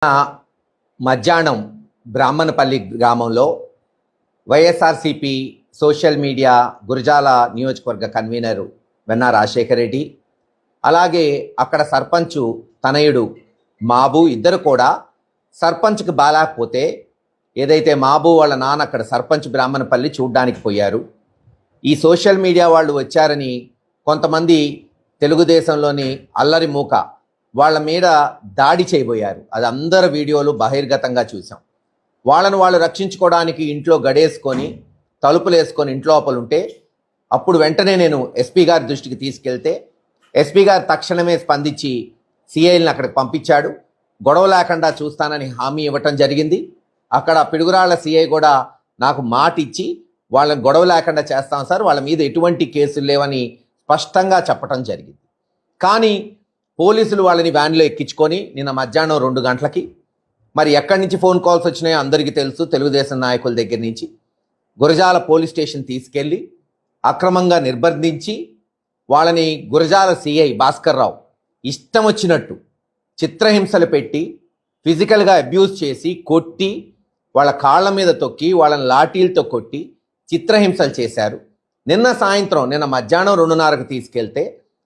మధ్యాహ్నం బ్రాహ్మణపల్లి గ్రామంలో YSRCP social media Gurazala నియోజకవర్గ కన్వీనరు వెన్నా రాజశేఖర్ రెడ్డి, అలాగే అక్కడ సర్పంచు తనయుడు మాబు ఇద్దరు కూడా సర్పంచ్కి బాలేకపోతే ఏదైతే మాబు వాళ్ళ నాన్న అక్కడ సర్పంచ్ బ్రాహ్మణపల్లి చూడ్డానికి పోయారు. ఈ సోషల్ మీడియా వాళ్ళు వచ్చారని కొంతమంది తెలుగుదేశంలోని అల్లరి మూక వాళ్ళ మీద దాడి చేయబోయారు. అది అందరు వీడియోలు బహిర్గతంగా చూసాం. వాళ్ళు రక్షించుకోవడానికి ఇంట్లో గడేసుకొని తలుపులు వేసుకొని ఇంట్లో లోపలుంటే అప్పుడు వెంటనే నేను ఎస్పీ గారి దృష్టికి తీసుకెళ్తే ఎస్పీ గారు తక్షణమే స్పందించి సిఐల్ని అక్కడికి పంపించాడు. గొడవ లేకుండా చూస్తానని హామీ ఇవ్వటం జరిగింది. అక్కడ పిడుగురాళ్ల సిఐ కూడా నాకు మాట ఇచ్చి వాళ్ళని గొడవ లేకుండా చేస్తాం సార్, వాళ్ళ మీద ఎటువంటి కేసులు లేవని స్పష్టంగా చెప్పడం జరిగింది. కానీ పోలీసులు వాళ్ళని వ్యాన్లో ఎక్కించుకొని నిన్న మధ్యాహ్నం 2 గంటలకి మరి ఎక్కడి నుంచి ఫోన్ కాల్స్ వచ్చినాయో అందరికీ తెలుసు, తెలుగుదేశం నాయకుల దగ్గర నుంచి గురజాల పోలీస్ స్టేషన్ తీసుకెళ్ళి అక్రమంగా నిర్బంధించి వాళ్ళని గురజాల సిఐ భాస్కర్ రావు ఇష్టం వచ్చినట్టు చిత్రహింసలు పెట్టి ఫిజికల్గా అబ్యూజ్ చేసి కొట్టి వాళ్ళ కాళ్ళ మీద తొక్కి వాళ్ళని లాఠీలతో కొట్టి చిత్రహింసలు చేశారు. నిన్న మధ్యాహ్నం 2:30కు తీసుకెళ్తే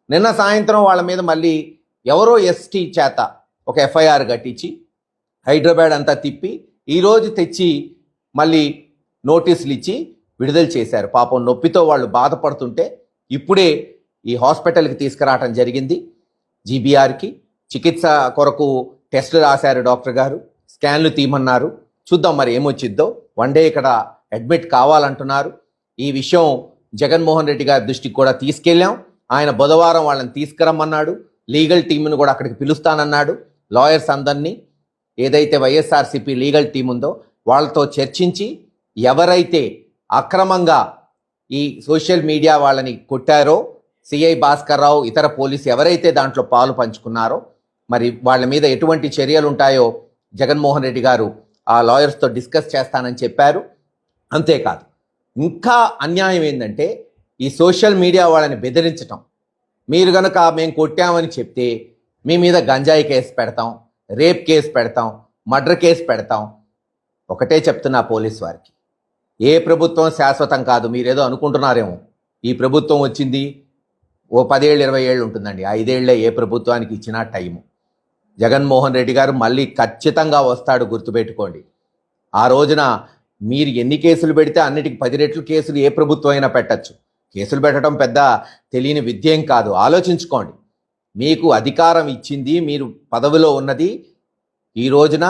నిన్న సాయంత్రం వాళ్ళ మీద మళ్ళీ ఎవరో ఎస్టీ చేత ఒక ఎఫ్ఐఆర్ కట్టించి హైదరాబాద్ అంతా తిప్పి ఈరోజు తెచ్చి మళ్ళీ నోటీసులు ఇచ్చి విడుదల చేశారు. పాపం నొప్పితో వాళ్ళు బాధపడుతుంటే ఇప్పుడే ఈ హాస్పిటల్కి తీసుకురావటం జరిగింది. జీబీఆర్కి చికిత్స కొరకు టెస్టులు రాశారు డాక్టర్ గారు, స్కాన్లు తీయమన్నారు. చూద్దాం మరి ఏమొచ్చిద్దో. 1 డే ఇక్కడ అడ్మిట్ కావాలంటున్నారు. ఈ విషయం జగన్మోహన్ రెడ్డి గారి దృష్టికి కూడా తీసుకెళ్ళాం. ఆయన బుధవారం వాళ్ళని తీసుకురమ్మన్నాడు. లీగల్ టీంను కూడా అక్కడికి పిలుస్తానన్నాడు. లాయర్స్ అందరినీ, ఏదైతే వైఎస్ఆర్సీపీ లీగల్ టీం ఉందో వాళ్ళతో చర్చించి ఎవరైతే అక్రమంగా ఈ సోషల్ మీడియా వాళ్ళని కొట్టారో, సిఐ భాస్కర్ రావు ఇతర పోలీసు ఎవరైతే దాంట్లో పాలు పంచుకున్నారో మరి వాళ్ళ మీద ఎటువంటి చర్యలు ఉంటాయో జగన్మోహన్ రెడ్డి గారు ఆ లాయర్స్తో డిస్కస్ చేస్తానని చెప్పారు. అంతేకాదు, ఇంకా అన్యాయం ఏంటంటే ఈ సోషల్ మీడియా వాళ్ళని బెదిరించటం. మీరు కనుక మేము కొట్టామని చెప్తే మీ మీద గంజాయి కేసు పెడతాం, రేప్ కేసు పెడతాం, మర్డర్ కేసు పెడతాం. ఒకటే చెప్తున్నా పోలీస్ వారికి, ఏ ప్రభుత్వం శాశ్వతం కాదు. మీరేదో అనుకుంటున్నారేమో ఈ ప్రభుత్వం వచ్చింది ఓ 10 ఏళ్ళు 20 ఏళ్ళు ఉంటుందండి. 5 ఏళ్లే ఏ ప్రభుత్వానికి ఇచ్చినా టైము. జగన్మోహన్ రెడ్డి గారు మళ్ళీ ఖచ్చితంగా వస్తాడు, గుర్తుపెట్టుకోండి. ఆ రోజున మీరు ఎన్ని కేసులు పెడితే అన్నిటికి 10 రెట్లు కేసులు ఏ ప్రభుత్వం అయినా పెట్టచ్చు. కేసులు పెట్టడం పెద్ద తెలియని విద్యేం కాదు. ఆలోచించుకోండి. మీకు అధికారం ఇచ్చింది, మీరు పదవిలో ఉన్నది ఈ రోజున